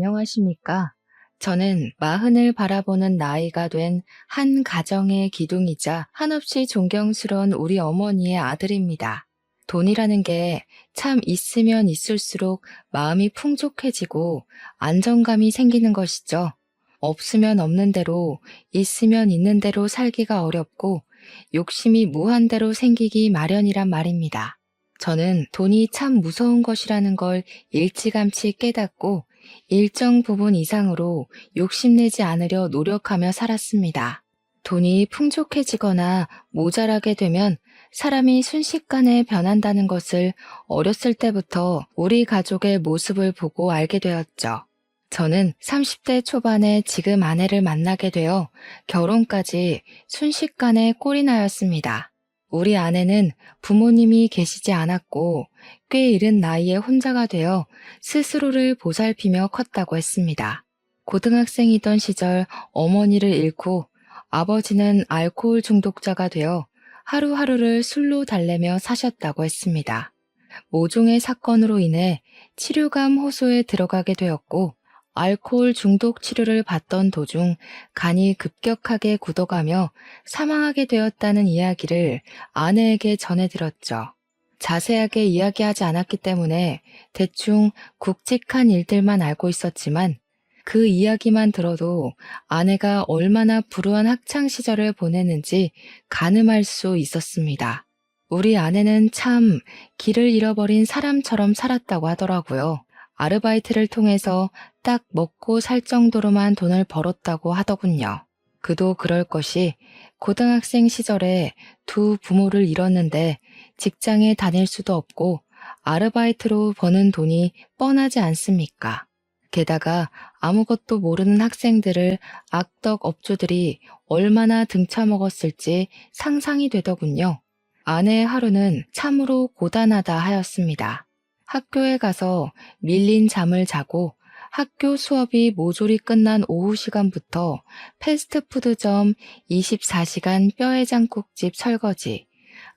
안녕하십니까? 저는 마흔을 바라보는 나이가 된 한 가정의 기둥이자 한없이 존경스러운 우리 어머니의 아들입니다. 돈이라는 게 참 있으면 있을수록 마음이 풍족해지고 안정감이 생기는 것이죠. 없으면 없는 대로, 있으면 있는 대로 살기가 어렵고 욕심이 무한대로 생기기 마련이란 말입니다. 저는 돈이 참 무서운 것이라는 걸 일찌감치 깨닫고 일정 부분 이상으로 욕심내지 않으려 노력하며 살았습니다. 돈이 풍족해지거나 모자라게 되면 사람이 순식간에 변한다는 것을 어렸을 때부터 우리 가족의 모습을 보고 알게 되었죠. 저는 30대 초반에 지금 아내를 만나게 되어 결혼까지 순식간에 꼴이 나였습니다. 우리 아내는 부모님이 계시지 않았고 꽤 이른 나이에 혼자가 되어 스스로를 보살피며 컸다고 했습니다. 고등학생이던 시절 어머니를 잃고 아버지는 알코올 중독자가 되어 하루하루를 술로 달래며 사셨다고 했습니다. 모종의 사건으로 인해 치료감 호소에 들어가게 되었고 알코올 중독 치료를 받던 도중 간이 급격하게 굳어가며 사망하게 되었다는 이야기를 아내에게 전해들었죠. 자세하게 이야기하지 않았기 때문에 대충 굵직한 일들만 알고 있었지만 그 이야기만 들어도 아내가 얼마나 불우한 학창 시절을 보냈는지 가늠할 수 있었습니다. 우리 아내는 참 길을 잃어버린 사람처럼 살았다고 하더라고요. 아르바이트를 통해서 딱 먹고 살 정도로만 돈을 벌었다고 하더군요. 그도 그럴 것이 고등학생 시절에 두 부모를 잃었는데 직장에 다닐 수도 없고 아르바이트로 버는 돈이 뻔하지 않습니까? 게다가 아무것도 모르는 학생들을 악덕 업주들이 얼마나 등쳐먹었을지 상상이 되더군요. 아내의 하루는 참으로 고단하다 하였습니다. 학교에 가서 밀린 잠을 자고 학교 수업이 모조리 끝난 오후 시간부터 패스트푸드점 24시간 뼈해장국집 설거지,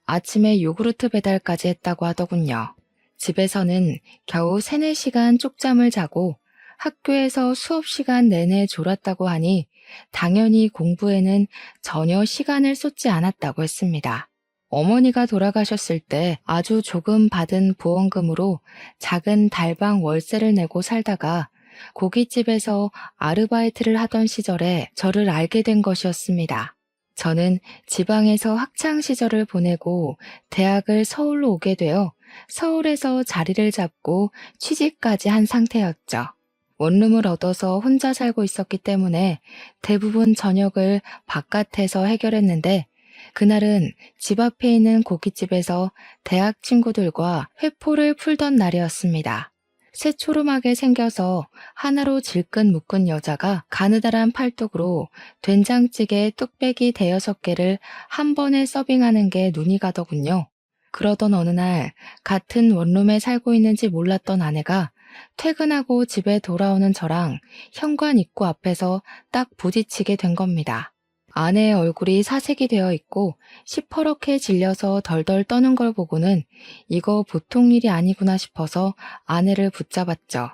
아침에 요구르트 배달까지 했다고 하더군요. 집에서는 겨우 3, 4시간 쪽잠을 자고 학교에서 수업 시간 내내 졸았다고 하니 당연히 공부에는 전혀 시간을 쏟지 않았다고 했습니다. 어머니가 돌아가셨을 때 아주 조금 받은 보험금으로 작은 달방 월세를 내고 살다가 고깃집에서 아르바이트를 하던 시절에 저를 알게 된 것이었습니다. 저는 지방에서 학창 시절을 보내고 대학을 서울로 오게 되어 서울에서 자리를 잡고 취직까지 한 상태였죠. 원룸을 얻어서 혼자 살고 있었기 때문에 대부분 저녁을 바깥에서 해결했는데 그날은 집 앞에 있는 고깃집에서 대학 친구들과 회포를 풀던 날이었습니다. 새초롬하게 생겨서 하나로 질끈 묶은 여자가 가느다란 팔뚝으로 된장찌개 뚝배기 대여섯 개를 한 번에 서빙하는 게 눈이 가더군요. 그러던 어느 날 같은 원룸에 살고 있는지 몰랐던 아내가 퇴근하고 집에 돌아오는 저랑 현관 입구 앞에서 딱 부딪히게 된 겁니다. 아내의 얼굴이 사색이 되어 있고 시퍼렇게 질려서 덜덜 떠는 걸 보고는 이거 보통 일이 아니구나 싶어서 아내를 붙잡았죠.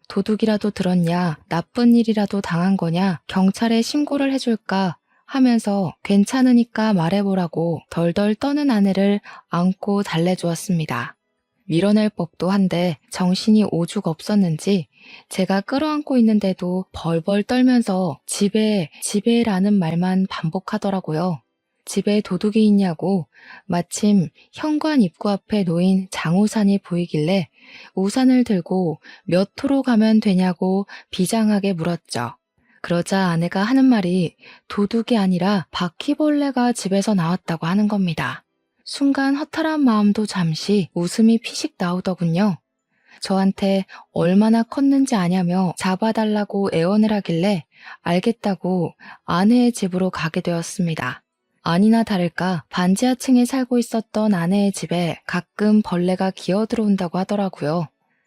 도둑이라도 들었냐, 나쁜 일이라도 당한 거냐, 경찰에 신고를 해줄까 하면서 괜찮으니까 말해보라고 덜덜 떠는 아내를 안고 달래주었습니다. 밀어낼 법도 한데 정신이 오죽 없었는지 제가 끌어안고 있는데도 벌벌 떨면서 집에라는 말만 반복하더라고요. 집에 도둑이 있냐고 마침 현관 입구 앞에 놓인 장우산이 보이길래 우산을 들고 몇 호로 가면 되냐고 비장하게 물었죠. 그러자 아내가 하는 말이 도둑이 아니라 바퀴벌레가 집에서 나왔다고 하는 겁니다. 순간 허탈한 마음도 잠시 웃음이 피식 나오더군요. 저한테 얼마나 컸는지 아냐며 잡아달라고 애원을 하길래 알겠다고 아내의 집으로 가게 되었습니다. 아니나 다를까 반지하층에 살고 있었던 아내의 집에 가끔 벌레가 기어들어온다고 하더라고요.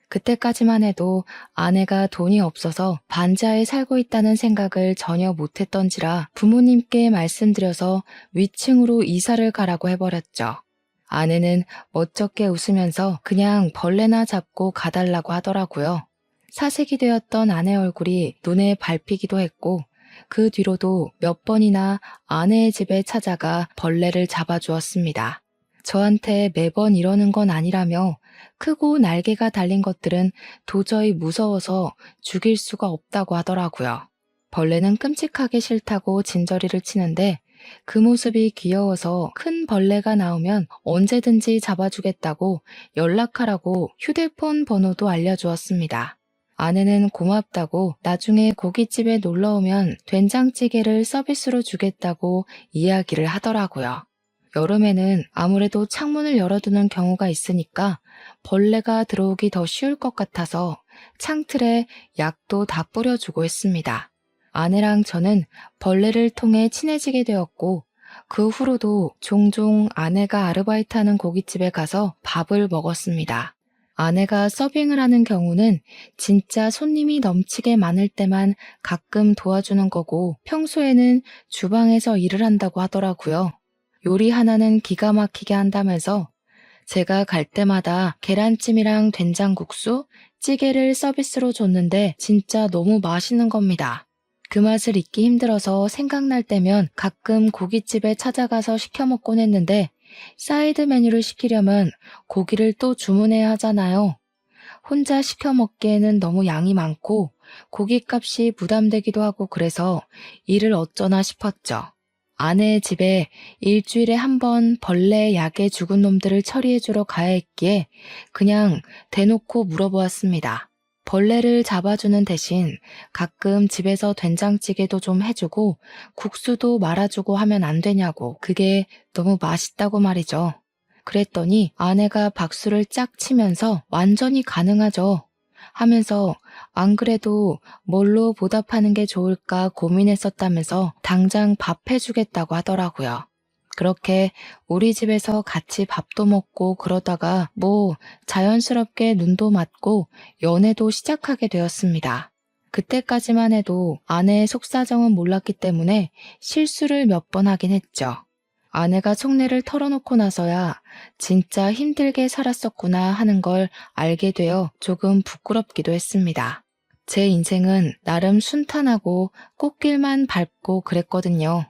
그때까지만 해도 아내가 돈이 없어서 반지하에 살고 있다는 생각을 전혀 못했던지라 부모님께 말씀드려서 위층으로 이사를 가라고 해버렸죠. 아내는 멋쩍게 웃으면서 그냥 벌레나 잡고 가달라고 하더라고요. 사색이 되었던 아내 얼굴이 눈에 밟히기도 했고 그 뒤로도 몇 번이나 아내의 집에 찾아가 벌레를 잡아주었습니다. 저한테 매번 이러는 건 아니라며 크고 날개가 달린 것들은 도저히 무서워서 죽일 수가 없다고 하더라고요. 벌레는 끔찍하게 싫다고 진저리를 치는데 그 모습이 귀여워서 큰 벌레가 나오면 언제든지 잡아주겠다고 연락하라고 휴대폰 번호도 알려주었습니다. 아내는 고맙다고 나중에 고깃집에 놀러오면 된장찌개를 서비스로 주겠다고 이야기를 하더라고요. 여름에는 아무래도 창문을 열어두는 경우가 있으니까 벌레가 들어오기 더 쉬울 것 같아서 창틀에 약도 다 뿌려주고 했습니다. 아내랑 저는 벌레를 통해 친해지게 되었고 그 후로도 종종 아내가 아르바이트하는 고깃집에 가서 밥을 먹었습니다. 아내가 서빙을 하는 경우는 진짜 손님이 넘치게 많을 때만 가끔 도와주는 거고 평소에는 주방에서 일을 한다고 하더라고요. 요리 하나는 기가 막히게 한다면서 제가 갈 때마다 계란찜이랑 된장국수, 찌개를 서비스로 줬는데 진짜 너무 맛있는 겁니다. 그 맛을 잊기 힘들어서 생각날 때면 가끔 고깃집에 찾아가서 시켜 먹곤 했는데 사이드 메뉴를 시키려면 고기를 또 주문해야 하잖아요. 혼자 시켜 먹기에는 너무 양이 많고 고깃값이 부담되기도 하고 그래서 일을 어쩌나 싶었죠. 아내의 집에 일주일에 한 번 벌레 약에 죽은 놈들을 처리해주러 가야 했기에 그냥 대놓고 물어보았습니다. 벌레를 잡아주는 대신 가끔 집에서 된장찌개도 좀 해주고 국수도 말아주고 하면 안 되냐고. 그게 너무 맛있다고 말이죠. 그랬더니 아내가 박수를 짝 치면서 완전히 가능하죠 하면서 안 그래도 뭘로 보답하는 게 좋을까 고민했었다면서 당장 밥 해주겠다고 하더라고요. 그렇게 우리 집에서 같이 밥도 먹고 그러다가 자연스럽게 눈도 맞고 연애도 시작하게 되었습니다. 그때까지만 해도 아내의 속사정은 몰랐기 때문에 실수를 몇 번 하긴 했죠. 아내가 속내를 털어놓고 나서야 진짜 힘들게 살았었구나 하는 걸 알게 되어 조금 부끄럽기도 했습니다. 제 인생은 나름 순탄하고 꽃길만 밟고 그랬거든요.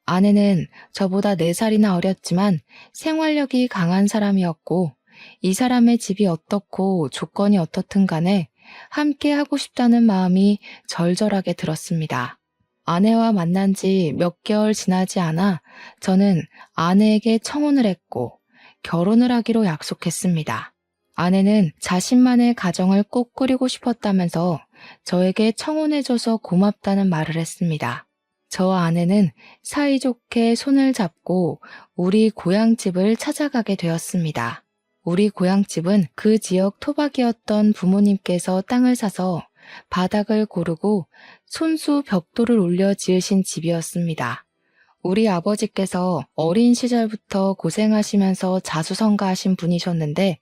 아내는 저보다 4살이나 어렸지만 생활력이 강한 사람이었고 이 사람의 집이 어떻고 조건이 어떻든 간에 함께 하고 싶다는 마음이 절절하게 들었습니다. 아내와 만난 지 몇 개월 지나지 않아 저는 아내에게 청혼을 했고 결혼을 하기로 약속했습니다. 아내는 자신만의 가정을 꼭 꾸리고 싶었다면서 저에게 청혼해줘서 고맙다는 말을 했습니다. 저와 아내는 사이좋게 손을 잡고 우리 고향집을 찾아가게 되었습니다. 우리 고향집은 그 지역 토박이었던 부모님께서 땅을 사서 바닥을 고르고 손수 벽돌을 올려 지으신 집이었습니다. 우리 아버지께서 어린 시절부터 고생하시면서 자수성가하신 분이셨는데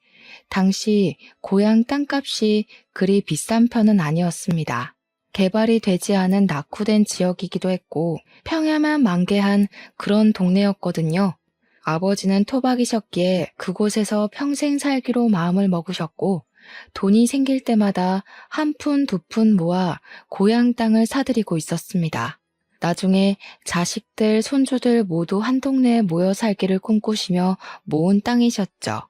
당시 고향 땅값이 그리 비싼 편은 아니었습니다. 개발이 되지 않은 낙후된 지역이기도 했고 평야만 만개한 그런 동네였거든요. 아버지는 토박이셨기에 그곳에서 평생 살기로 마음을 먹으셨고 돈이 생길 때마다 한 푼, 두 푼 모아 고향 땅을 사들이고 있었습니다. 나중에 자식들, 손주들 모두 한 동네에 모여 살기를 꿈꾸시며 모은 땅이셨죠.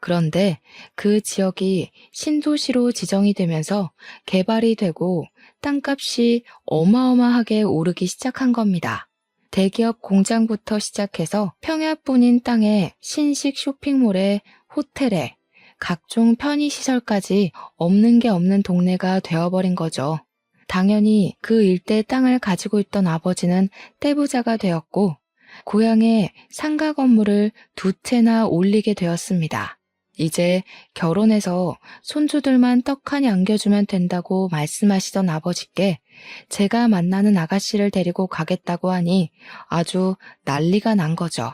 그런데 그 지역이 신도시로 지정이 되면서 개발이 되고 땅값이 어마어마하게 오르기 시작한 겁니다. 대기업 공장부터 시작해서 평야뿐인 땅에 신식 쇼핑몰에 호텔에 각종 편의시설까지 없는 게 없는 동네가 되어버린 거죠. 당연히 그 일대 땅을 가지고 있던 아버지는 떼부자가 되었고 고향에 상가 건물을 2채나 올리게 되었습니다. 이제 결혼해서 손주들만 떡하니 안겨주면 된다고 말씀하시던 아버지께 제가 만나는 아가씨를 데리고 가겠다고 하니 아주 난리가 난 거죠.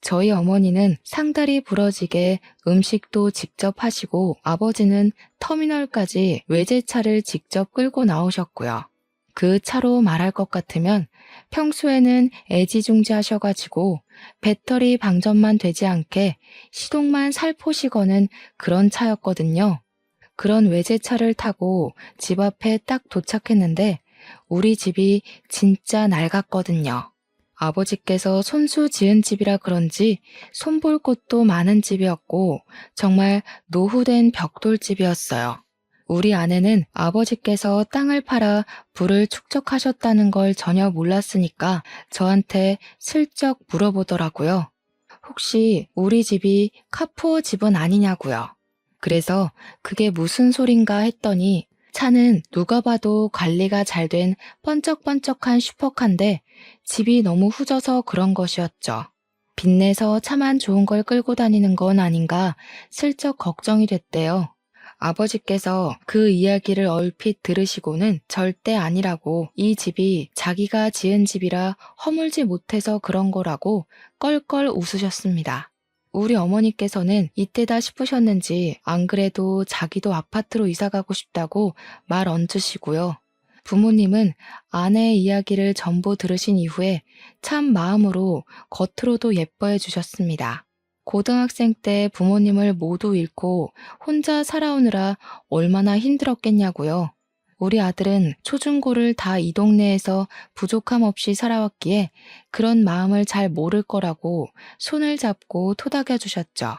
저희 어머니는 상다리 부러지게 음식도 직접 하시고 아버지는 터미널까지 외제차를 직접 끌고 나오셨고요. 그 차로 말할 것 같으면 평소에는 애지중지하셔가지고 배터리 방전만 되지 않게 시동만 살포시 거는 그런 차였거든요. 그런 외제차를 타고 집 앞에 딱 도착했는데 우리 집이 진짜 낡았거든요. 아버지께서 손수 지은 집이라 그런지 손볼 곳도 많은 집이었고 정말 노후된 벽돌집이었어요. 우리 아내는 아버지께서 땅을 팔아 부를 축적하셨다는 걸 전혀 몰랐으니까 저한테 슬쩍 물어보더라고요. 혹시 우리 집이 카푸어 집은 아니냐고요. 그래서 그게 무슨 소린가 했더니 차는 누가 봐도 관리가 잘 된 번쩍번쩍한 슈퍼카인데 집이 너무 후져서 그런 것이었죠. 빚내서 차만 좋은 걸 끌고 다니는 건 아닌가 슬쩍 걱정이 됐대요. 아버지께서 그 이야기를 얼핏 들으시고는 절대 아니라고 이 집이 자기가 지은 집이라 허물지 못해서 그런 거라고 껄껄 웃으셨습니다. 우리 어머니께서는 이때다 싶으셨는지 안 그래도 자기도 아파트로 이사 가고 싶다고 말 얹으시고요. 부모님은 아내의 이야기를 전부 들으신 이후에 참 마음으로 겉으로도 예뻐해 주셨습니다. 고등학생 때 부모님을 모두 잃고 혼자 살아오느라 얼마나 힘들었겠냐고요. 우리 아들은 초중고를 다 이 동네에서 부족함 없이 살아왔기에 그런 마음을 잘 모를 거라고 손을 잡고 토닥여 주셨죠.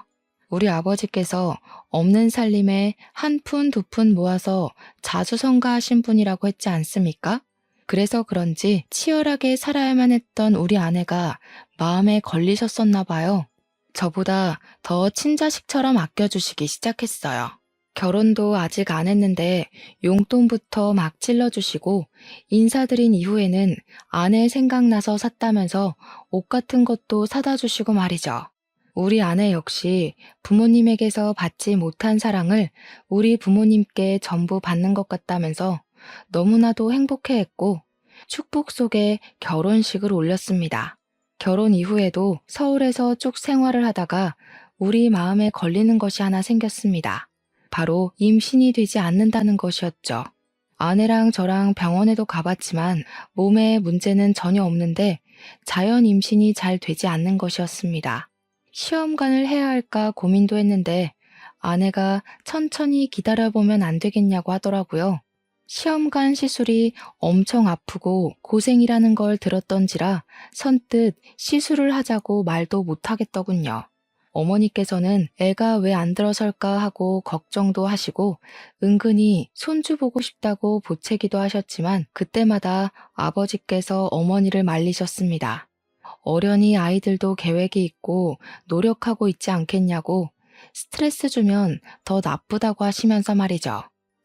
우리 아버지께서 없는 살림에 한 푼 두 푼 모아서 자수성가하신 분이라고 했지 않습니까? 그래서 그런지 치열하게 살아야만 했던 우리 아내가 마음에 걸리셨었나 봐요. 저보다 더 친자식처럼 아껴주시기 시작했어요. 결혼도 아직 안 했는데 용돈부터 막 찔러주시고 인사드린 이후에는 아내 생각나서 샀다면서 옷 같은 것도 사다 주시고 말이죠. 우리 아내 역시 부모님에게서 받지 못한 사랑을 우리 부모님께 전부 받는 것 같다면서 너무나도 행복해했고 축복 속에 결혼식을 올렸습니다. 결혼 이후에도 서울에서 쭉 생활을 하다가 우리 마음에 걸리는 것이 하나 생겼습니다. 바로 임신이 되지 않는다는 것이었죠. 아내랑 저랑 병원에도 가봤지만 몸에 문제는 전혀 없는데 자연 임신이 잘 되지 않는 것이었습니다. 시험관을 해야 할까 고민도 했는데 아내가 천천히 기다려보면 안 되겠냐고 하더라고요. 시험관 시술이 엄청 아프고 고생이라는 걸 들었던지라 선뜻 시술을 하자고 말도 못하겠더군요. 어머니께서는 애가 왜 안 들어설까 하고 걱정도 하시고 은근히 손주 보고 싶다고 보채기도 하셨지만 그때마다 아버지께서 어머니를 말리셨습니다. 어련히 아이들도 계획이 있고 노력하고 있지 않겠냐고 스트레스 주면 더 나쁘다고 하시면서 말이죠.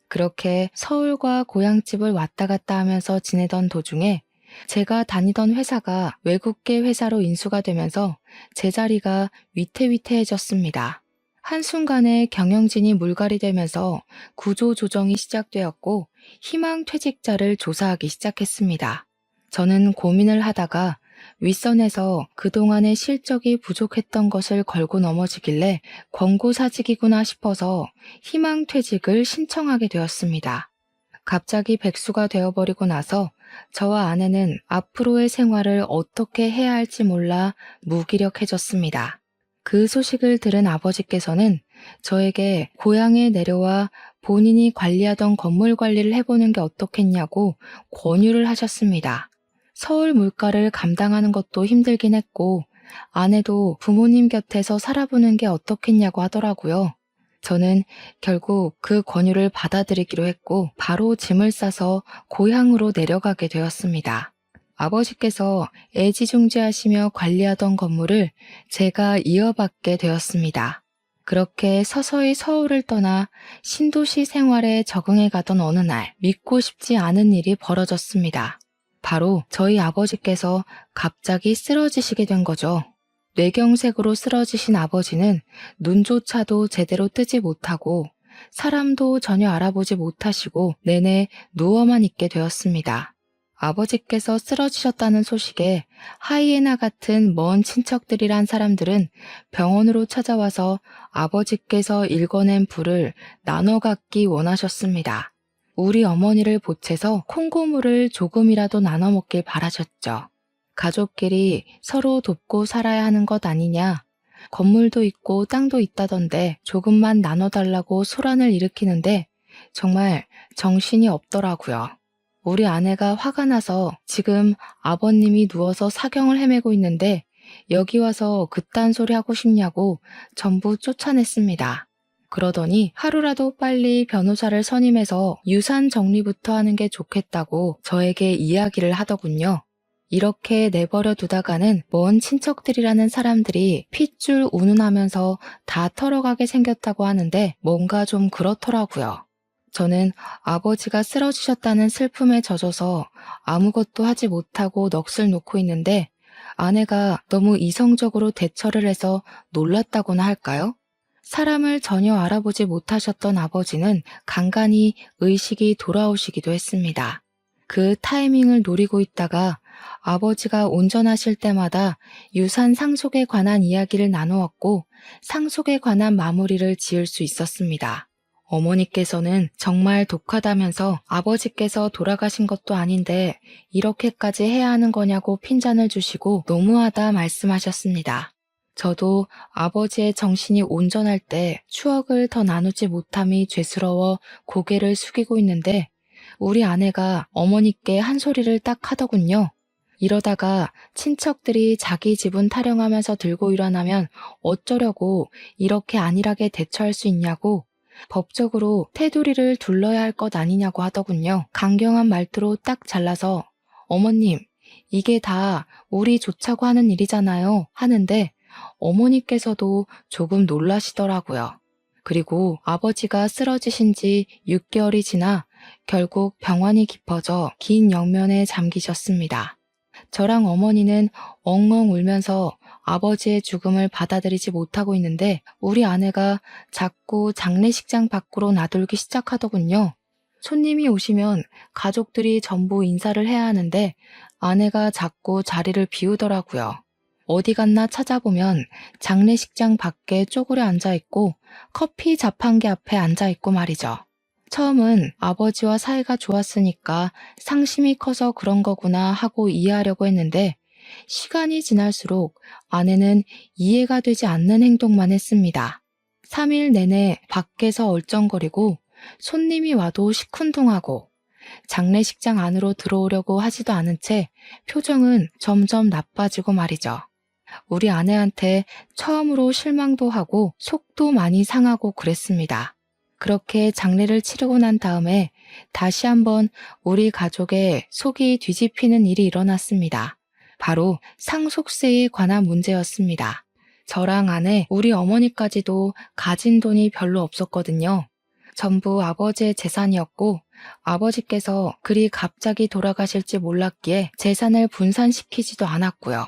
그렇게 서울과 고향집을 왔다 갔다 하면서 지내던 도중에 제가 다니던 회사가 외국계 회사로 인수가 되면서 제 자리가 위태위태해졌습니다. 한순간에 경영진이 물갈이 되면서 구조조정이 시작되었고 희망퇴직자를 조사하기 시작했습니다. 저는 고민을 하다가 윗선에서 그동안의 실적이 부족했던 것을 걸고 넘어지길래 권고사직이구나 싶어서 희망퇴직을 신청하게 되었습니다. 갑자기 백수가 되어버리고 나서 저와 아내는 앞으로의 생활을 어떻게 해야 할지 몰라 무기력해졌습니다. 그 소식을 들은 아버지께서는 저에게 고향에 내려와 본인이 관리하던 건물 관리를 해보는 게 어떻겠냐고 권유를 하셨습니다. 서울 물가를 감당하는 것도 힘들긴 했고 아내도 부모님 곁에서 살아보는 게 어떻겠냐고 하더라고요. 저는 결국 그 권유를 받아들이기로 했고 바로 짐을 싸서 고향으로 내려가게 되었습니다. 아버지께서 애지중지하시며 관리하던 건물을 제가 이어받게 되었습니다. 그렇게 서서히 서울을 떠나 신도시 생활에 적응해 가던 어느 날 믿고 싶지 않은 일이 벌어졌습니다. 바로 저희 아버지께서 갑자기 쓰러지시게 된 거죠. 뇌경색으로 쓰러지신 아버지는 눈조차도 제대로 뜨지 못하고 사람도 전혀 알아보지 못하시고 내내 누워만 있게 되었습니다. 아버지께서 쓰러지셨다는 소식에 하이에나 같은 먼 친척들이란 사람들은 병원으로 찾아와서 아버지께서 일궈낸 불을 나눠 갖기 원하셨습니다. 우리 어머니를 보채서 콩고물을 조금이라도 나눠 먹길 바라셨죠. 가족끼리 서로 돕고 살아야 하는 것 아니냐. 건물도 있고 땅도 있다던데 조금만 나눠달라고 소란을 일으키는데 정말 정신이 없더라고요. 우리 아내가 화가 나서 지금 아버님이 누워서 사경을 헤매고 있는데 여기 와서 그딴 소리 하고 싶냐고 전부 쫓아냈습니다. 그러더니 하루라도 빨리 변호사를 선임해서 유산 정리부터 하는 게 좋겠다고 저에게 이야기를 하더군요. 이렇게 내버려 두다가는 먼 친척들이라는 사람들이 핏줄 운운하면서 다 털어가게 생겼다고 하는데 뭔가 좀 그렇더라고요. 저는 아버지가 쓰러지셨다는 슬픔에 젖어서 아무것도 하지 못하고 넋을 놓고 있는데 아내가 너무 이성적으로 대처를 해서 놀랐다고나 할까요? 사람을 전혀 알아보지 못하셨던 아버지는 간간히 의식이 돌아오시기도 했습니다. 그 타이밍을 노리고 있다가 아버지가 운전하실 때마다 유산 상속에 관한 이야기를 나누었고 상속에 관한 마무리를 지을 수 있었습니다. 어머니께서는 정말 독하다면서 아버지께서 돌아가신 것도 아닌데 이렇게까지 해야 하는 거냐고 핀잔을 주시고 너무하다 말씀하셨습니다. 저도 아버지의 정신이 온전할 때 추억을 더 나누지 못함이 죄스러워 고개를 숙이고 있는데 우리 아내가 어머니께 한 소리를 딱 하더군요. 이러다가 친척들이 자기 집은 타령하면서 들고 일어나면 어쩌려고 이렇게 안일하게 대처할 수 있냐고 법적으로 테두리를 둘러야 할 것 아니냐고 하더군요. 강경한 말투로 딱 잘라서 어머님, 이게 다 우리 좋자고 하는 일이잖아요 하는데 어머니께서도 조금 놀라시더라고요. 그리고 아버지가 쓰러지신 지 6개월이 지나 결국 병환이 깊어져 긴 영면에 잠기셨습니다. 저랑 어머니는 엉엉 울면서 아버지의 죽음을 받아들이지 못하고 있는데 우리 아내가 자꾸 장례식장 밖으로 나돌기 시작하더군요. 손님이 오시면 가족들이 전부 인사를 해야 하는데 아내가 자꾸 자리를 비우더라고요. 어디 갔나 찾아보면 장례식장 밖에 쪼그려 앉아있고 커피 자판기 앞에 앉아있고 말이죠. 처음은 아버지와 사이가 좋았으니까 상심이 커서 그런 거구나 하고 이해하려고 했는데 시간이 지날수록 아내는 이해가 되지 않는 행동만 했습니다. 3일 내내 밖에서 얼쩡거리고 손님이 와도 시큰둥하고 장례식장 안으로 들어오려고 하지도 않은 채 표정은 점점 나빠지고 말이죠. 우리 아내한테 처음으로 실망도 하고 속도 많이 상하고 그랬습니다. 그렇게 장례를 치르고 난 다음에 다시 한번 우리 가족의 속이 뒤집히는 일이 일어났습니다. 바로 상속세에 관한 문제였습니다. 저랑 아내, 우리 어머니까지도 가진 돈이 별로 없었거든요. 전부 아버지의 재산이었고 아버지께서 그리 갑자기 돌아가실지 몰랐기에 재산을 분산시키지도 않았고요.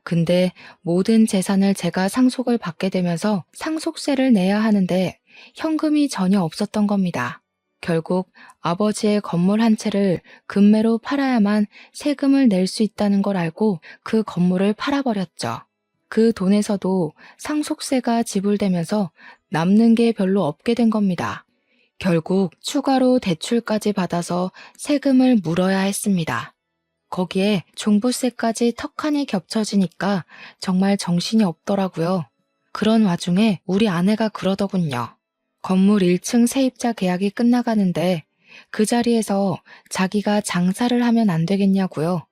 근데 모든 재산을 제가 상속을 받게 되면서 상속세를 내야 하는데 현금이 전혀 없었던 겁니다. 결국 아버지의 건물 한 채를 금매로 팔아야만 세금을 낼 수 있다는 걸 알고 그 건물을 팔아버렸죠. 그 돈에서도 상속세가 지불되면서 남는 게 별로 없게 된 겁니다. 결국 추가로 대출까지 받아서 세금을 물어야 했습니다. 거기에 종부세까지 턱하니 겹쳐지니까 정말 정신이 없더라고요. 그런 와중에 우리 아내가 그러더군요. 건물 1층 세입자 계약이 끝나가는데 그 자리에서 자기가 장사를 하면 안 되겠냐고요.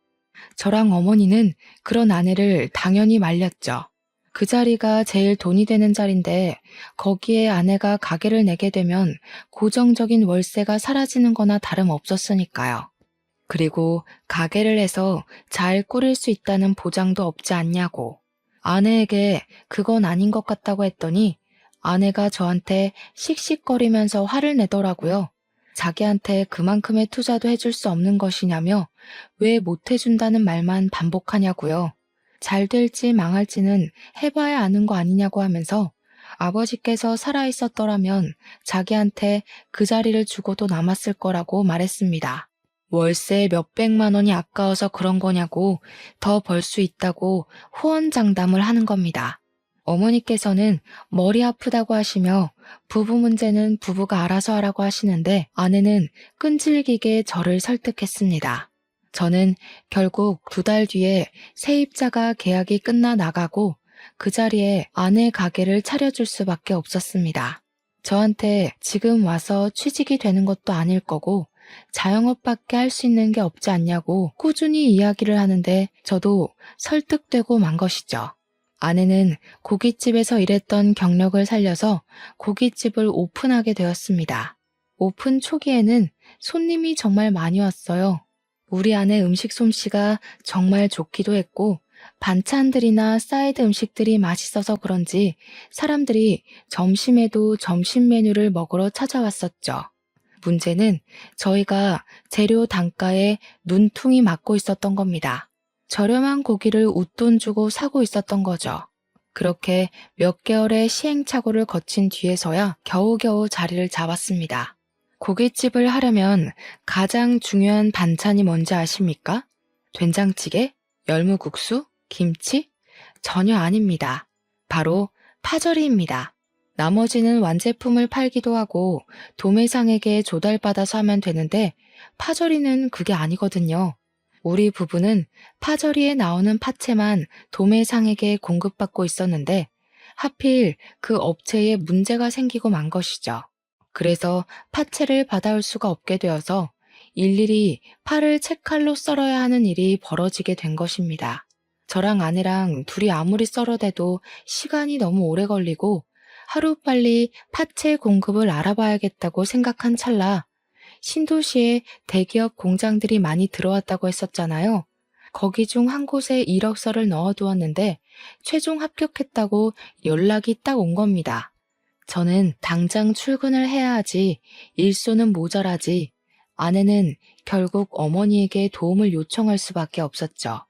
저랑 어머니는 그런 아내를 당연히 말렸죠. 그 자리가 제일 돈이 되는 자리인데 거기에 아내가 가게를 내게 되면 고정적인 월세가 사라지는 거나 다름없었으니까요. 그리고 가게를 해서 잘 꾸릴 수 있다는 보장도 없지 않냐고. 아내에게 그건 아닌 것 같다고 했더니 아내가 저한테 씩씩거리면서 화를 내더라고요. 자기한테 그만큼의 투자도 해줄 수 없는 것이냐며 왜 못 해준다는 말만 반복하냐고요. 잘 될지 망할지는 해봐야 아는 거 아니냐고 하면서 아버지께서 살아있었더라면 자기한테 그 자리를 주고도 남았을 거라고 말했습니다. 월세 몇백만 원이 아까워서 그런 거냐고 더 벌 수 있다고 호언장담을 하는 겁니다. 어머니께서는 머리 아프다고 하시며 부부 문제는 부부가 알아서 하라고 하시는데 아내는 끈질기게 저를 설득했습니다. 저는 결국 2달 뒤에 세입자가 계약이 끝나 나가고 그 자리에 아내 가게를 차려줄 수밖에 없었습니다. 저한테 지금 와서 취직이 되는 것도 아닐 거고 자영업밖에 할 수 있는 게 없지 않냐고 꾸준히 이야기를 하는데 저도 설득되고 만 것이죠. 아내는 고깃집에서 일했던 경력을 살려서 고깃집을 오픈하게 되었습니다. 오픈 초기에는 손님이 정말 많이 왔어요. 우리 아내 음식 솜씨가 정말 좋기도 했고 반찬들이나 사이드 음식들이 맛있어서 그런지 사람들이 점심에도 점심 메뉴를 먹으러 찾아왔었죠. 문제는 저희가 재료 단가에 눈퉁이 맞고 있었던 겁니다. 저렴한 고기를 웃돈 주고 사고 있었던 거죠. 그렇게 몇 개월의 시행착오를 거친 뒤에서야 겨우겨우 자리를 잡았습니다. 고깃집을 하려면 가장 중요한 반찬이 뭔지 아십니까? 된장찌개? 열무국수? 김치? 전혀 아닙니다. 바로 파절이입니다. 나머지는 완제품을 팔기도 하고 도매상에게 조달받아서 하면 되는데 파절이는 그게 아니거든요. 우리 부부는 파절이에 나오는 파채만 도매상에게 공급받고 있었는데 하필 그 업체에 문제가 생기고 만 것이죠. 그래서 파채를 받아올 수가 없게 되어서 일일이 파를 채칼로 썰어야 하는 일이 벌어지게 된 것입니다. 저랑 아내랑 둘이 아무리 썰어대도 시간이 너무 오래 걸리고 하루빨리 파채 공급을 알아봐야겠다고 생각한 찰나 신도시에 대기업 공장들이 많이 들어왔다고 했었잖아요. 거기 중 한 곳에 이력서를 넣어두었는데 최종 합격했다고 연락이 딱 온 겁니다. 저는 당장 출근을 해야 하지 일손은 모자라지 아내는 결국 어머니에게 도움을 요청할 수밖에 없었죠.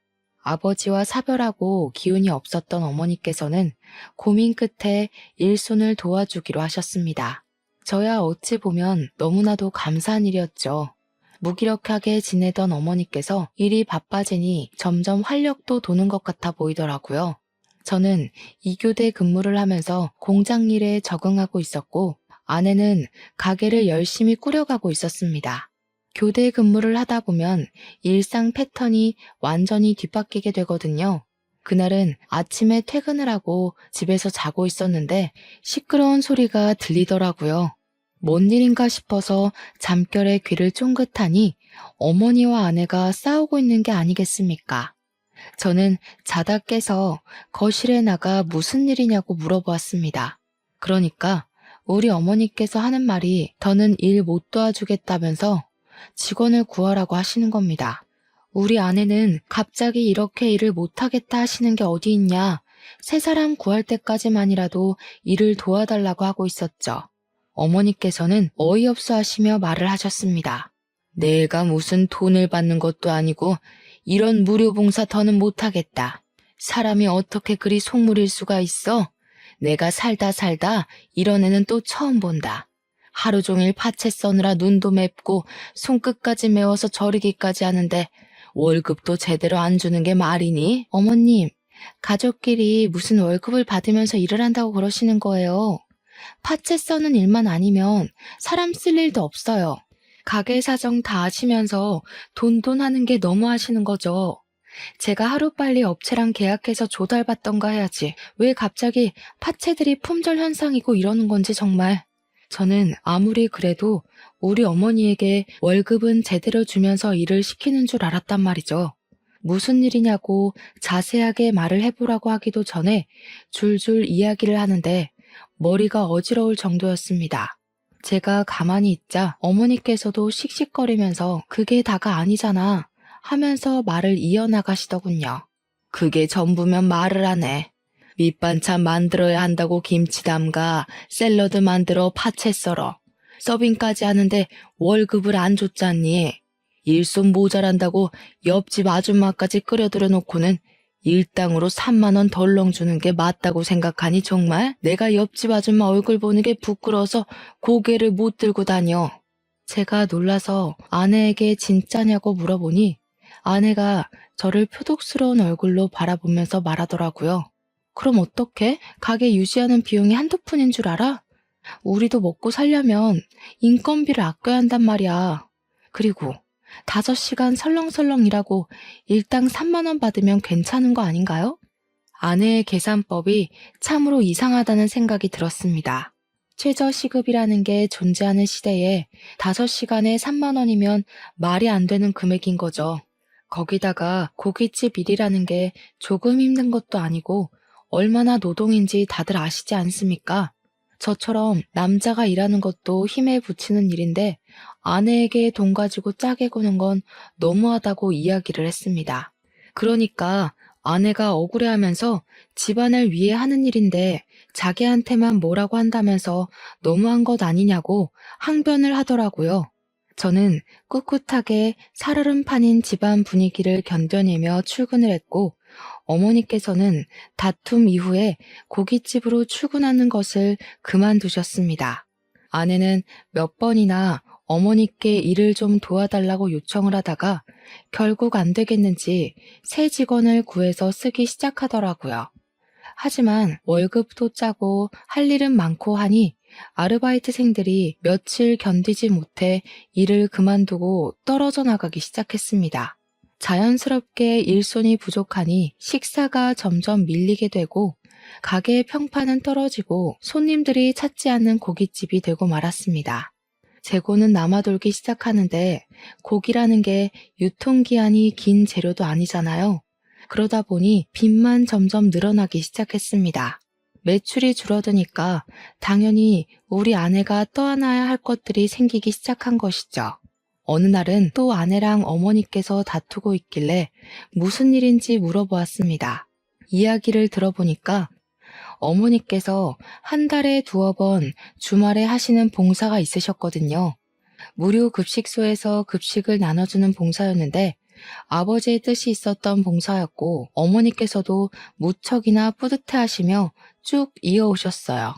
아버지와 사별하고 기운이 없었던 어머니께서는 고민 끝에 일손을 도와주기로 하셨습니다. 저야 어찌 보면 너무나도 감사한 일이었죠. 무기력하게 지내던 어머니께서 일이 바빠지니 점점 활력도 도는 것 같아 보이더라고요. 저는 2교대 근무를 하면서 공장 일에 적응하고 있었고 아내는 가게를 열심히 꾸려가고 있었습니다. 교대 근무를 하다 보면 일상 패턴이 완전히 뒤바뀌게 되거든요. 그날은 아침에 퇴근을 하고 집에서 자고 있었는데 시끄러운 소리가 들리더라고요. 뭔 일인가 싶어서 잠결에 귀를 쫑긋하니 어머니와 아내가 싸우고 있는 게 아니겠습니까? 저는 자다 깨서 거실에 나가 무슨 일이냐고 물어보았습니다. 그러니까 우리 어머니께서 하는 말이 더는 일 못 도와주겠다면서 직원을 구하라고 하시는 겁니다. 우리 아내는 갑자기 이렇게 일을 못하겠다 하시는 게 어디 있냐. 새 사람 구할 때까지만이라도 일을 도와달라고 하고 있었죠. 어머니께서는 어이없어 하시며 말을 하셨습니다. 내가 무슨 돈을 받는 것도 아니고 이런 무료봉사 더는 못하겠다. 사람이 어떻게 그리 속물일 수가 있어? 내가 살다 이런 애는 또 처음 본다. 하루 종일 파채 써느라 눈도 맵고 손끝까지 매워서 저리기까지 하는데 월급도 제대로 안 주는 게 말이니? 어머님, 가족끼리 무슨 월급을 받으면서 일을 한다고 그러시는 거예요. 파채 써는 일만 아니면 사람 쓸 일도 없어요. 가게 사정 다 아시면서 돈 하는 게 너무 하시는 거죠. 제가 하루빨리 업체랑 계약해서 조달받던가 해야지. 왜 갑자기 파채들이 품절 현상이고 이러는 건지 정말. 저는 아무리 그래도 우리 어머니에게 월급은 제대로 주면서 일을 시키는 줄 알았단 말이죠. 무슨 일이냐고 자세하게 말을 해보라고 하기도 전에 줄줄 이야기를 하는데 머리가 어지러울 정도였습니다. 제가 가만히 있자 어머니께서도 씩씩거리면서 그게 다가 아니잖아 하면서 말을 이어나가시더군요. 그게 전부면 말을 하네. 밑반찬 만들어야 한다고 김치 담가, 샐러드 만들어 파채 썰어. 서빙까지 하는데 월급을 안 줬잖니. 일손 모자란다고 옆집 아줌마까지 끌어들여 놓고는 일당으로 3만 원 덜렁 주는 게 맞다고 생각하니 정말 내가 옆집 아줌마 얼굴 보는 게 부끄러워서 고개를 못 들고 다녀. 제가 놀라서 아내에게 진짜냐고 물어보니 아내가 저를 표독스러운 얼굴로 바라보면서 말하더라고요. 그럼 어떡해? 가게 유지하는 비용이 한두 푼인 줄 알아? 우리도 먹고 살려면 인건비를 아껴야 한단 말이야. 그리고 5시간 설렁설렁 일하고 일당 3만 원 받으면 괜찮은 거 아닌가요? 아내의 계산법이 참으로 이상하다는 생각이 들었습니다. 최저시급이라는 게 존재하는 시대에 5시간에 3만 원이면 말이 안 되는 금액인 거죠. 거기다가 고깃집 일이라는 게 조금 힘든 것도 아니고 얼마나 노동인지 다들 아시지 않습니까? 저처럼 남자가 일하는 것도 힘에 부치는 일인데 아내에게 돈 가지고 짜게 구는 건 너무하다고 이야기를 했습니다. 그러니까 아내가 억울해하면서 집안을 위해 하는 일인데 자기한테만 뭐라고 한다면서 너무한 것 아니냐고 항변을 하더라고요. 저는 꿋꿋하게 살얼음판인 집안 분위기를 견뎌내며 출근을 했고 어머니께서는 다툼 이후에 고깃집으로 출근하는 것을 그만두셨습니다. 아내는 몇 번이나 어머니께 일을 좀 도와달라고 요청을 하다가 결국 안 되겠는지 새 직원을 구해서 쓰기 시작하더라고요. 하지만 월급도 짜고 할 일은 많고 하니 아르바이트생들이 며칠 견디지 못해 일을 그만두고 떨어져 나가기 시작했습니다. 자연스럽게 일손이 부족하니 식사가 점점 밀리게 되고 가게의 평판은 떨어지고 손님들이 찾지 않는 고깃집이 되고 말았습니다. 재고는 남아돌기 시작하는데 고기라는 게 유통기한이 긴 재료도 아니잖아요. 그러다 보니 빚만 점점 늘어나기 시작했습니다. 매출이 줄어드니까 당연히 우리 아내가 떠안아야 할 것들이 생기기 시작한 것이죠. 어느 날은 또 아내랑 어머니께서 다투고 있길래 무슨 일인지 물어보았습니다. 이야기를 들어보니까 어머니께서 한 달에 2번 주말에 하시는 봉사가 있으셨거든요. 무료 급식소에서 급식을 나눠주는 봉사였는데 아버지의 뜻이 있었던 봉사였고 어머니께서도 무척이나 뿌듯해하시며 쭉 이어오셨어요.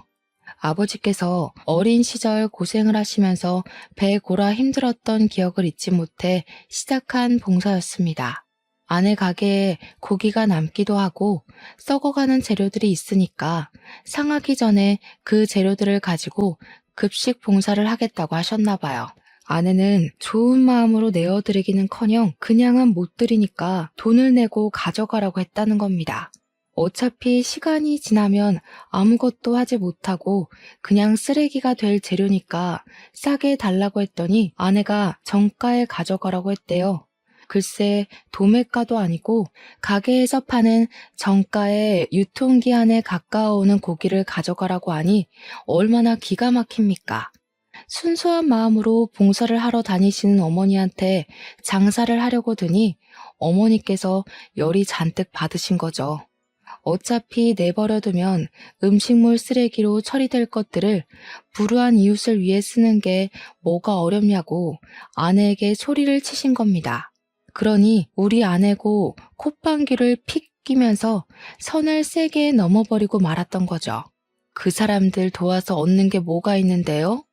아버지께서 어린 시절 고생을 하시면서 배 골아 힘들었던 기억을 잊지 못해 시작한 봉사였습니다. 아내 가게에 고기가 남기도 하고 썩어가는 재료들이 있으니까 상하기 전에 그 재료들을 가지고 급식 봉사를 하겠다고 하셨나 봐요. 아내는 좋은 마음으로 내어드리기는커녕 그냥은 못 드리니까 돈을 내고 가져가라고 했다는 겁니다. 어차피 시간이 지나면 아무것도 하지 못하고 그냥 쓰레기가 될 재료니까 싸게 달라고 했더니 아내가 정가에 가져가라고 했대요. 글쎄 도매가도 아니고 가게에서 파는 정가의 유통기한에 가까워오는 고기를 가져가라고 하니 얼마나 기가 막힙니까? 순수한 마음으로 봉사를 하러 다니시는 어머니한테 장사를 하려고 드니 어머니께서 열이 잔뜩 받으신 거죠. 어차피 내버려두면 음식물 쓰레기로 처리될 것들을 불우한 이웃을 위해 쓰는 게 뭐가 어렵냐고 아내에게 소리를 치신 겁니다. 그러니 우리 아내고 콧방귀를 픽 끼면서 선을 세게 넘어버리고 말았던 거죠. 그 사람들 도와서 얻는 게 뭐가 있는데요?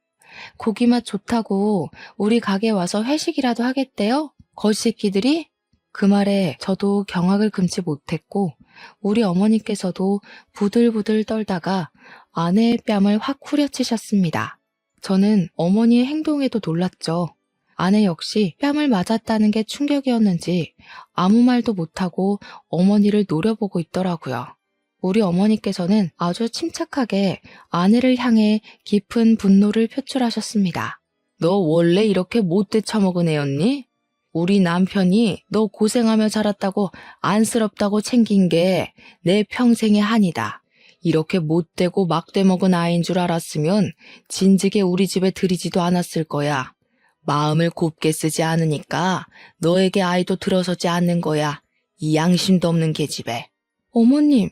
고기 맛 좋다고 우리 가게 와서 회식이라도 하겠대요? 거지새끼들이? 그 말에 저도 경악을 금치 못했고 우리 어머니께서도 부들부들 떨다가 아내의 뺨을 확 후려치셨습니다. 저는 어머니의 행동에도 놀랐죠. 아내 역시 뺨을 맞았다는 게 충격이었는지 아무 말도 못하고 어머니를 노려보고 있더라고요. 우리 어머니께서는 아주 침착하게 아내를 향해 깊은 분노를 표출하셨습니다. 너 원래 이렇게 못돼 처먹은 애였니? 우리 남편이 너 고생하며 자랐다고 안쓰럽다고 챙긴 게 내 평생의 한이다. 이렇게 못되고 막돼 먹은 아이인 줄 알았으면 진즉에 우리 집에 들이지도 않았을 거야. 마음을 곱게 쓰지 않으니까 너에게 아이도 들어서지 않는 거야. 이 양심도 없는 계집애. 어머님,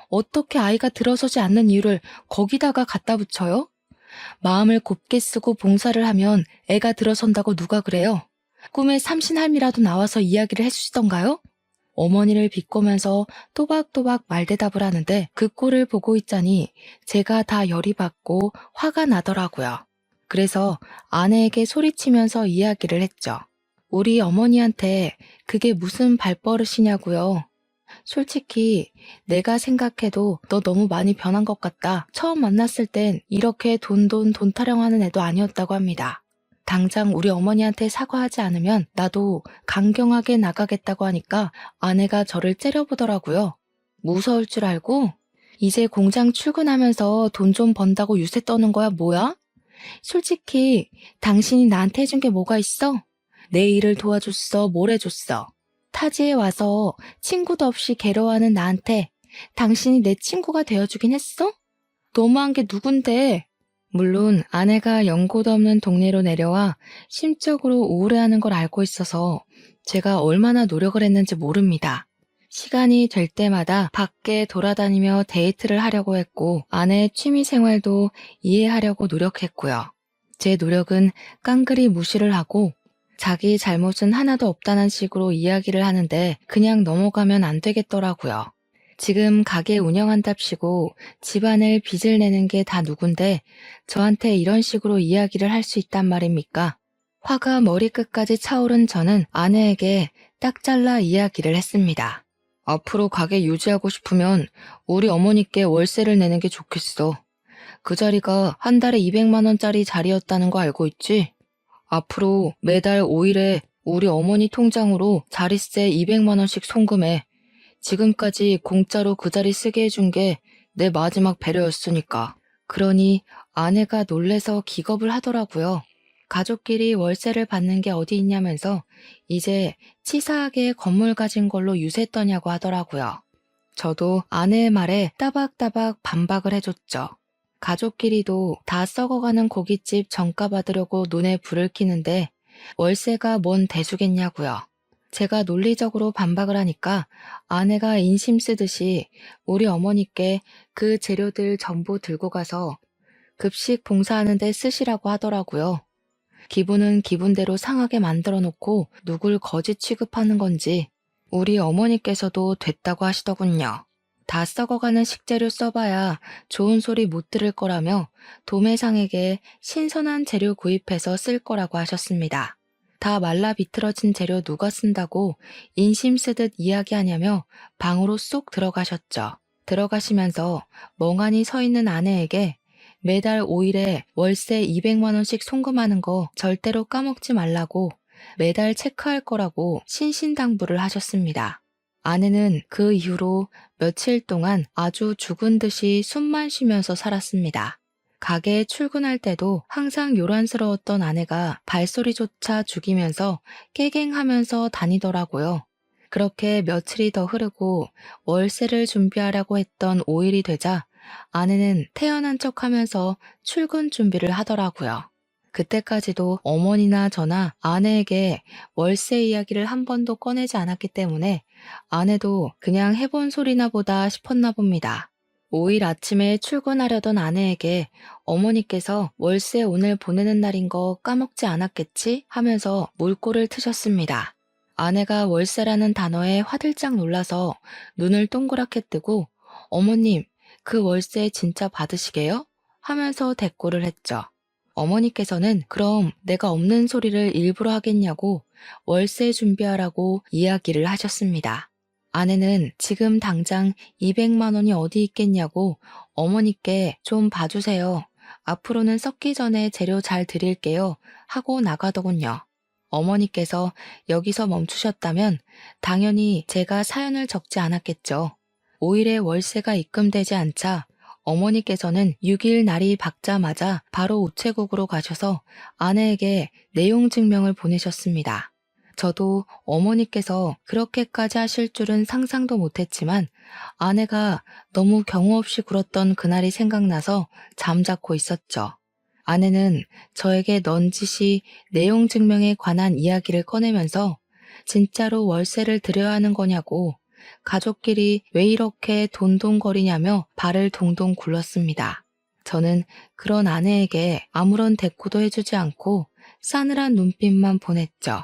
어떻게 아이가 들어서지 않는 이유를 거기다가 갖다 붙여요? 마음을 곱게 쓰고 봉사를 하면 애가 들어선다고 누가 그래요? 꿈에 삼신할미라도 나와서 이야기를 해주시던가요? 어머니를 비꼬면서 또박또박 말대답을 하는데 그 꼴을 보고 있자니 제가 다 열이 받고 화가 나더라고요. 그래서 아내에게 소리치면서 이야기를 했죠. 우리 어머니한테 그게 무슨 발버릇이냐고요. 솔직히 내가 생각해도 너 너무 많이 변한 것 같다. 처음 만났을 땐 이렇게 돈 타령하는 애도 아니었다고 합니다. 당장 우리 어머니한테 사과하지 않으면 나도 강경하게 나가겠다고 하니까 아내가 저를 째려보더라고요. 무서울 줄 알고? 이제 공장 출근하면서 돈 좀 번다고 유세 떠는 거야, 뭐야? 솔직히 당신이 나한테 해준 게 뭐가 있어? 내 일을 도와줬어, 뭘 해줬어? 타지에 와서 친구도 없이 괴로워하는 나한테 당신이 내 친구가 되어주긴 했어? 너무한 게 누군데? 물론 아내가 연고도 없는 동네로 내려와 심적으로 우울해하는 걸 알고 있어서 제가 얼마나 노력을 했는지 모릅니다. 시간이 될 때마다 밖에 돌아다니며 데이트를 하려고 했고 아내의 취미 생활도 이해하려고 노력했고요. 제 노력은 깡그리 무시를 하고 자기 잘못은 하나도 없다는 식으로 이야기를 하는데 그냥 넘어가면 안 되겠더라고요. 지금 가게 운영한답시고 집안을 빚을 내는 게 다 누군데 저한테 이런 식으로 이야기를 할 수 있단 말입니까? 화가 머리끝까지 차오른 저는 아내에게 딱 잘라 이야기를 했습니다. 앞으로 가게 유지하고 싶으면 우리 어머니께 월세를 내는 게 좋겠어. 그 자리가 한 달에 200만 원짜리 자리였다는 거 알고 있지? 앞으로 매달 5일에 우리 어머니 통장으로 자릿세 200만 원씩 송금해. 지금까지 공짜로 그 자리 쓰게 해준 게 내 마지막 배려였으니까. 그러니 아내가 놀래서 기겁을 하더라고요. 가족끼리 월세를 받는 게 어디 있냐면서 이제 치사하게 건물 가진 걸로 유세 떠냐고 하더라고요. 저도 아내의 말에 따박따박 반박을 해줬죠. 가족끼리도 다 썩어가는 고깃집 정가 받으려고 눈에 불을 켜는데 월세가 뭔 대수겠냐고요. 제가 논리적으로 반박을 하니까 아내가 인심 쓰듯이 우리 어머니께 그 재료들 전부 들고 가서 급식 봉사하는 데 쓰시라고 하더라고요. 기분은 기분대로 상하게 만들어 놓고 누굴 거짓 취급하는 건지 우리 어머니께서도 됐다고 하시더군요. 다 썩어가는 식재료 써봐야 좋은 소리 못 들을 거라며 도매상에게 신선한 재료 구입해서 쓸 거라고 하셨습니다. 다 말라 비틀어진 재료 누가 쓴다고 인심 쓰듯 이야기하냐며 방으로 쏙 들어가셨죠. 들어가시면서 멍하니 서 있는 아내에게 매달 5일에 월세 200만 원씩 송금하는 거 절대로 까먹지 말라고 매달 체크할 거라고 신신당부를 하셨습니다. 아내는 그 이후로 며칠 동안 아주 죽은 듯이 숨만 쉬면서 살았습니다. 가게에 출근할 때도 항상 요란스러웠던 아내가 발소리조차 죽이면서 깨갱하면서 다니더라고요. 그렇게 며칠이 더 흐르고 월세를 준비하라고 했던 5일이 되자 아내는 태어난 척하면서 출근 준비를 하더라고요. 그때까지도 어머니나 저나 아내에게 월세 이야기를 한 번도 꺼내지 않았기 때문에 아내도 그냥 해본 소리나 보다 싶었나 봅니다. 5일 아침에 출근하려던 아내에게 어머니께서 월세 오늘 보내는 날인 거 까먹지 않았겠지? 하면서 물꼬를 트셨습니다. 아내가 월세라는 단어에 화들짝 놀라서 눈을 동그랗게 뜨고 어머님, 그 월세 진짜 받으시게요? 하면서 대꾸를 했죠. 어머니께서는 그럼 내가 없는 소리를 일부러 하겠냐고 월세 준비하라고 이야기를 하셨습니다. 아내는 지금 당장 200만 원이 어디 있겠냐고 어머니께 좀 봐주세요. 앞으로는 썩기 전에 재료 잘 드릴게요. 하고 나가더군요. 어머니께서 여기서 멈추셨다면 당연히 제가 사연을 적지 않았겠죠. 5일에 월세가 입금되지 않자 어머니께서는 6일 날이 밝자마자 바로 우체국으로 가셔서 아내에게 내용 증명을 보내셨습니다. 저도 어머니께서 그렇게까지 하실 줄은 상상도 못했지만 아내가 너무 경우 없이 굴었던 그날이 생각나서 잠자코 있었죠. 아내는 저에게 넌지시 내용 증명에 관한 이야기를 꺼내면서 진짜로 월세를 드려야 하는 거냐고 가족끼리 왜 이렇게 돈돈거리냐며 발을 동동 굴렀습니다. 저는 그런 아내에게 아무런 대꾸도 해주지 않고 싸늘한 눈빛만 보냈죠.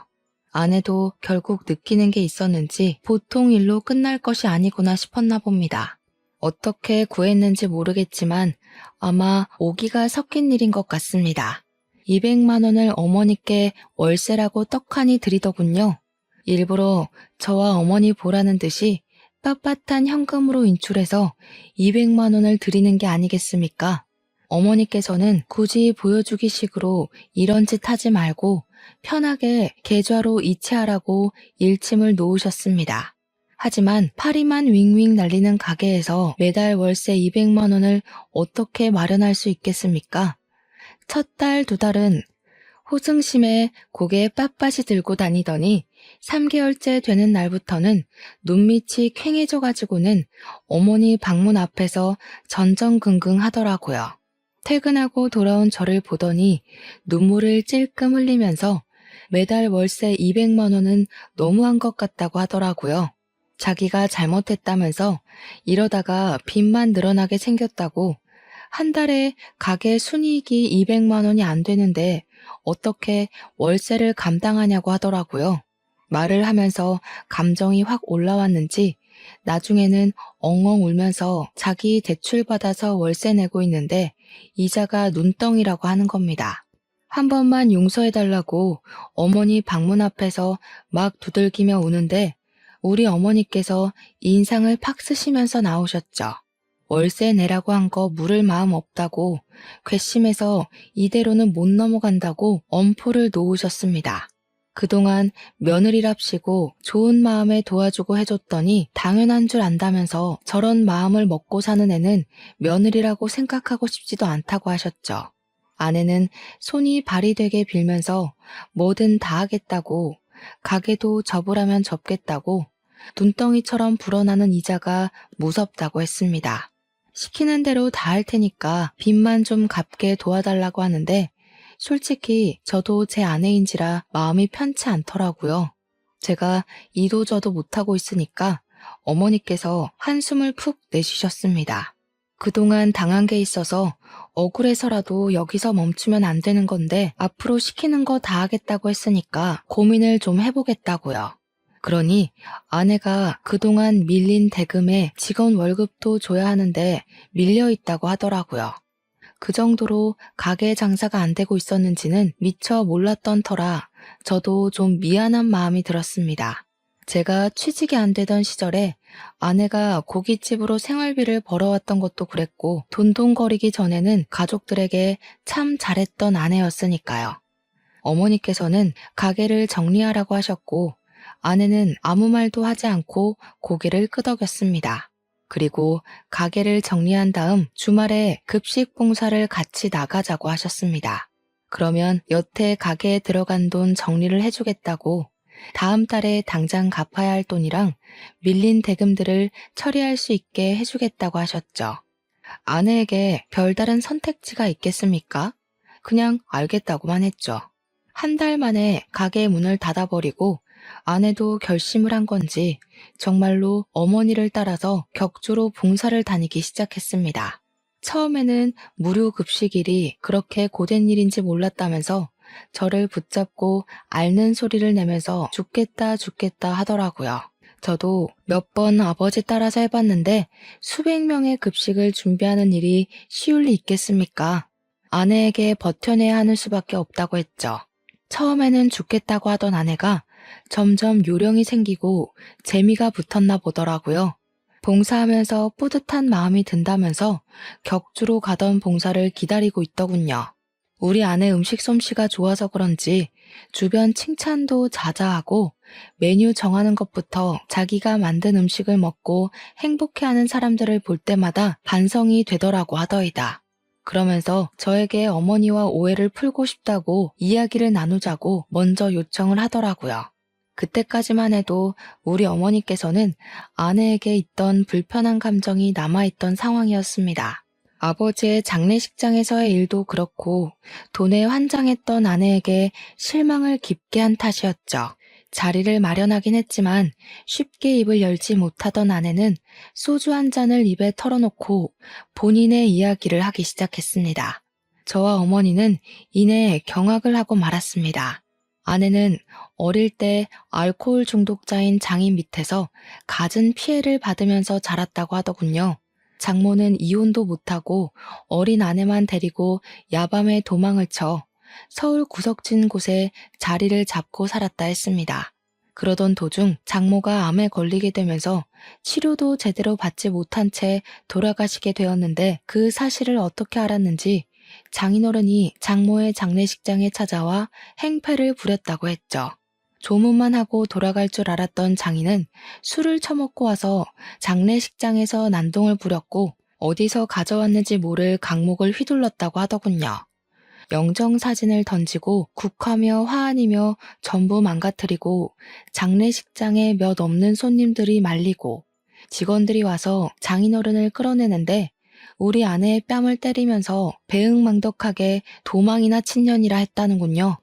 아내도 결국 느끼는 게 있었는지 보통 일로 끝날 것이 아니구나 싶었나 봅니다. 어떻게 구했는지 모르겠지만 아마 오기가 섞인 일인 것 같습니다. 200만 원을 어머니께 월세라고 떡하니 드리더군요. 일부러 저와 어머니 보라는 듯이 빳빳한 현금으로 인출해서 200만 원을 드리는 게 아니겠습니까? 어머니께서는 굳이 보여주기식으로 이런 짓 하지 말고 편하게 계좌로 이체하라고 일침을 놓으셨습니다. 하지만 파리만 윙윙 날리는 가게에서 매달 월세 200만 원을 어떻게 마련할 수 있겠습니까? 첫 달, 두 달은 호승심에 고개에 빳빳이 들고 다니더니 3개월째 되는 날부터는 눈밑이 퀭해져 가지고는 어머니 방문 앞에서 전전긍긍 하더라고요. 퇴근하고 돌아온 저를 보더니 눈물을 찔끔 흘리면서 매달 월세 200만 원은 너무한 것 같다고 하더라고요. 자기가 잘못했다면서 이러다가 빚만 늘어나게 생겼다고 한 달에 가게 순이익이 200만 원이 안 되는데 어떻게 월세를 감당하냐고 하더라고요. 말을 하면서 감정이 확 올라왔는지 나중에는 엉엉 울면서 자기 대출 받아서 월세 내고 있는데 이자가 눈덩이라고 하는 겁니다. 한 번만 용서해달라고 어머니 방문 앞에서 막 두들기며 우는데 우리 어머니께서 인상을 팍 쓰시면서 나오셨죠. 월세 내라고 한 거 물을 마음 없다고 괘씸해서 이대로는 못 넘어간다고 엄포를 놓으셨습니다. 그동안 며느리랍시고 좋은 마음에 도와주고 해줬더니 당연한 줄 안다면서 저런 마음을 먹고 사는 애는 며느리라고 생각하고 싶지도 않다고 하셨죠. 아내는 손이 발이 되게 빌면서 뭐든 다 하겠다고 가게도 접으라면 접겠다고 눈덩이처럼 불어나는 이자가 무섭다고 했습니다. 시키는 대로 다 할 테니까 빚만 좀 갚게 도와달라고 하는데 솔직히 저도 제 아내인지라 마음이 편치 않더라고요. 제가 이도저도 못하고 있으니까 어머니께서 한숨을 푹 내쉬셨습니다. 그동안 당한 게 있어서 억울해서라도 여기서 멈추면 안 되는 건데 앞으로 시키는 거 다 하겠다고 했으니까 고민을 좀 해보겠다고요. 그러니 아내가 그동안 밀린 대금에 직원 월급도 줘야 하는데 밀려 있다고 하더라고요. 그 정도로 가게 장사가 안 되고 있었는지는 미처 몰랐던 터라 저도 좀 미안한 마음이 들었습니다. 제가 취직이 안 되던 시절에 아내가 고깃집으로 생활비를 벌어왔던 것도 그랬고 돈돈거리기 전에는 가족들에게 참 잘했던 아내였으니까요. 어머니께서는 가게를 정리하라고 하셨고 아내는 아무 말도 하지 않고 고개를 끄덕였습니다. 그리고 가게를 정리한 다음 주말에 급식 봉사를 같이 나가자고 하셨습니다. 그러면 여태 가게에 들어간 돈 정리를 해주겠다고 다음 달에 당장 갚아야 할 돈이랑 밀린 대금들을 처리할 수 있게 해주겠다고 하셨죠. 아내에게 별다른 선택지가 있겠습니까? 그냥 알겠다고만 했죠. 한 달 만에 가게 문을 닫아버리고 아내도 결심을 한 건지 정말로 어머니를 따라서 격주로 봉사를 다니기 시작했습니다. 처음에는 무료 급식일이 그렇게 고된 일인지 몰랐다면서 저를 붙잡고 앓는 소리를 내면서 죽겠다 죽겠다 하더라고요. 저도 몇 번 아버지 따라서 해봤는데 수백 명의 급식을 준비하는 일이 쉬울 리 있겠습니까? 아내에게 버텨내야 하는 수밖에 없다고 했죠. 처음에는 죽겠다고 하던 아내가 점점 요령이 생기고 재미가 붙었나 보더라고요. 봉사하면서 뿌듯한 마음이 든다면서 격주로 가던 봉사를 기다리고 있더군요. 우리 아내 음식 솜씨가 좋아서 그런지 주변 칭찬도 자자하고 메뉴 정하는 것부터 자기가 만든 음식을 먹고 행복해하는 사람들을 볼 때마다 반성이 되더라고 하더이다. 그러면서 저에게 어머니와 오해를 풀고 싶다고 이야기를 나누자고 먼저 요청을 하더라고요. 그때까지만 해도 우리 어머니께서는 아내에게 있던 불편한 감정이 남아있던 상황이었습니다. 아버지의 장례식장에서의 일도 그렇고 돈에 환장했던 아내에게 실망을 깊게 한 탓이었죠. 자리를 마련하긴 했지만 쉽게 입을 열지 못하던 아내는 소주 한 잔을 입에 털어놓고 본인의 이야기를 하기 시작했습니다. 저와 어머니는 이내 경악을 하고 말았습니다. 아내는 어릴 때 알코올 중독자인 장인 밑에서 갖은 피해를 받으면서 자랐다고 하더군요. 장모는 이혼도 못하고 어린 아내만 데리고 야밤에 도망을 쳐 서울 구석진 곳에 자리를 잡고 살았다 했습니다. 그러던 도중 장모가 암에 걸리게 되면서 치료도 제대로 받지 못한 채 돌아가시게 되었는데 그 사실을 어떻게 알았는지 장인어른이 장모의 장례식장에 찾아와 행패를 부렸다고 했죠. 조문만 하고 돌아갈 줄 알았던 장인은 술을 처먹고 와서 장례식장에서 난동을 부렸고 어디서 가져왔는지 모를 강목을 휘둘렀다고 하더군요. 영정사진을 던지고 국화며 화환이며 전부 망가뜨리고 장례식장에 몇 없는 손님들이 말리고 직원들이 와서 장인어른을 끌어내는데 우리 아내의 뺨을 때리면서 배응망덕하게 도망이나 친년이라 했다는군요.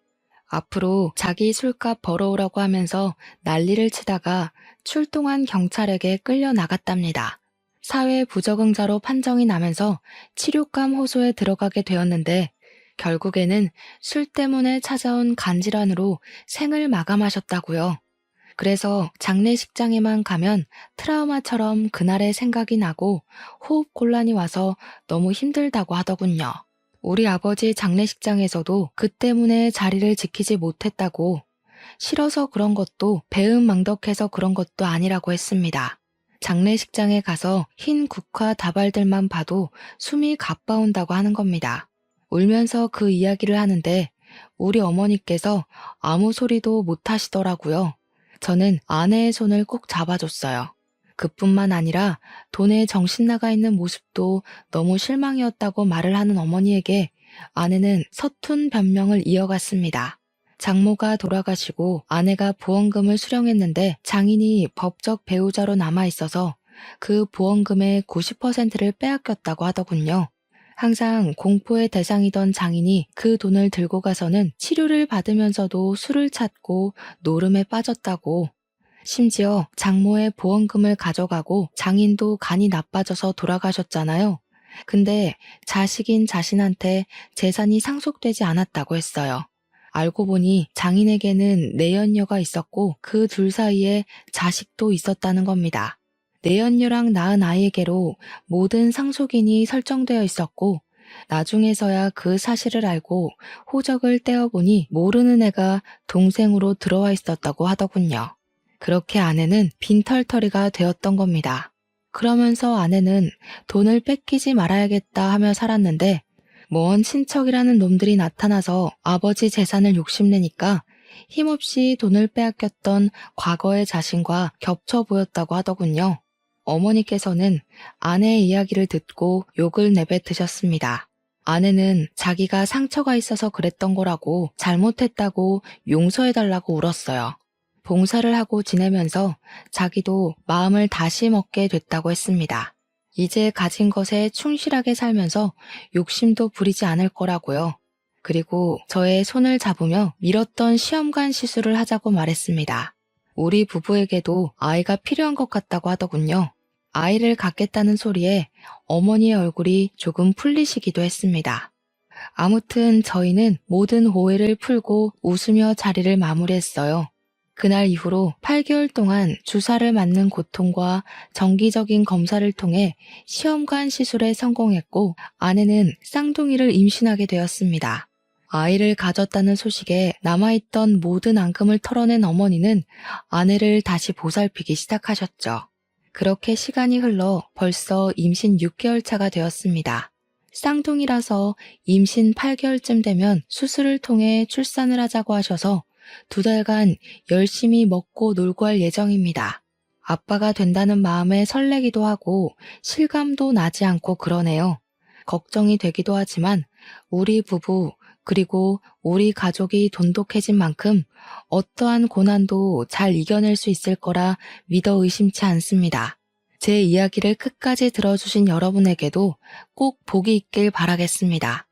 앞으로 자기 술값 벌어오라고 하면서 난리를 치다가 출동한 경찰에게 끌려 나갔답니다. 사회 부적응자로 판정이 나면서 치료감 호소에 들어가게 되었는데 결국에는 술 때문에 찾아온 간질환으로 생을 마감하셨다고요. 그래서 장례식장에만 가면 트라우마처럼 그날의 생각이 나고 호흡곤란이 와서 너무 힘들다고 하더군요. 우리 아버지 장례식장에서도 그 때문에 자리를 지키지 못했다고, 싫어서 그런 것도 배은망덕해서 그런 것도 아니라고 했습니다. 장례식장에 가서 흰 국화 다발들만 봐도 숨이 가빠온다고 하는 겁니다. 울면서 그 이야기를 하는데 우리 어머니께서 아무 소리도 못 하시더라고요. 저는 아내의 손을 꼭 잡아줬어요. 그뿐만 아니라 돈에 정신 나가 있는 모습도 너무 실망이었다고 말을 하는 어머니에게 아내는 서툰 변명을 이어갔습니다. 장모가 돌아가시고 아내가 보험금을 수령했는데 장인이 법적 배우자로 남아있어서 그 보험금의 90%를 빼앗겼다고 하더군요. 항상 공포의 대상이던 장인이 그 돈을 들고 가서는 치료를 받으면서도 술을 찾고 노름에 빠졌다고. 심지어 장모의 보험금을 가져가고 장인도 간이 나빠져서 돌아가셨잖아요. 근데 자식인 자신한테 재산이 상속되지 않았다고 했어요. 알고 보니 장인에게는 내연녀가 있었고 그 둘 사이에 자식도 있었다는 겁니다. 내연녀랑 낳은 아이에게로 모든 상속인이 설정되어 있었고 나중에서야 그 사실을 알고 호적을 떼어보니 모르는 애가 동생으로 들어와 있었다고 하더군요. 그렇게 아내는 빈털터리가 되었던 겁니다. 그러면서 아내는 돈을 뺏기지 말아야겠다 하며 살았는데 먼 친척이라는 놈들이 나타나서 아버지 재산을 욕심내니까 힘없이 돈을 빼앗겼던 과거의 자신과 겹쳐 보였다고 하더군요. 어머니께서는 아내의 이야기를 듣고 욕을 내뱉으셨습니다. 아내는 자기가 상처가 있어서 그랬던 거라고 잘못했다고 용서해달라고 울었어요. 봉사를 하고 지내면서 자기도 마음을 다시 먹게 됐다고 했습니다. 이제 가진 것에 충실하게 살면서 욕심도 부리지 않을 거라고요. 그리고 저의 손을 잡으며 미뤘던 시험관 시술을 하자고 말했습니다. 우리 부부에게도 아이가 필요한 것 같다고 하더군요. 아이를 갖겠다는 소리에 어머니의 얼굴이 조금 풀리시기도 했습니다. 아무튼 저희는 모든 오해를 풀고 웃으며 자리를 마무리했어요. 그날 이후로 8개월 동안 주사를 맞는 고통과 정기적인 검사를 통해 시험관 시술에 성공했고 아내는 쌍둥이를 임신하게 되었습니다. 아이를 가졌다는 소식에 남아있던 모든 앙금을 털어낸 어머니는 아내를 다시 보살피기 시작하셨죠. 그렇게 시간이 흘러 벌써 임신 6개월 차가 되었습니다. 쌍둥이라서 임신 8개월쯤 되면 수술을 통해 출산을 하자고 하셔서 2달간 열심히 먹고 놀고 할 예정입니다. 아빠가 된다는 마음에 설레기도 하고 실감도 나지 않고 그러네요. 걱정이 되기도 하지만 우리 부부 그리고 우리 가족이 돈독해진 만큼 어떠한 고난도 잘 이겨낼 수 있을 거라 믿어 의심치 않습니다. 제 이야기를 끝까지 들어주신 여러분에게도 꼭 복이 있길 바라겠습니다.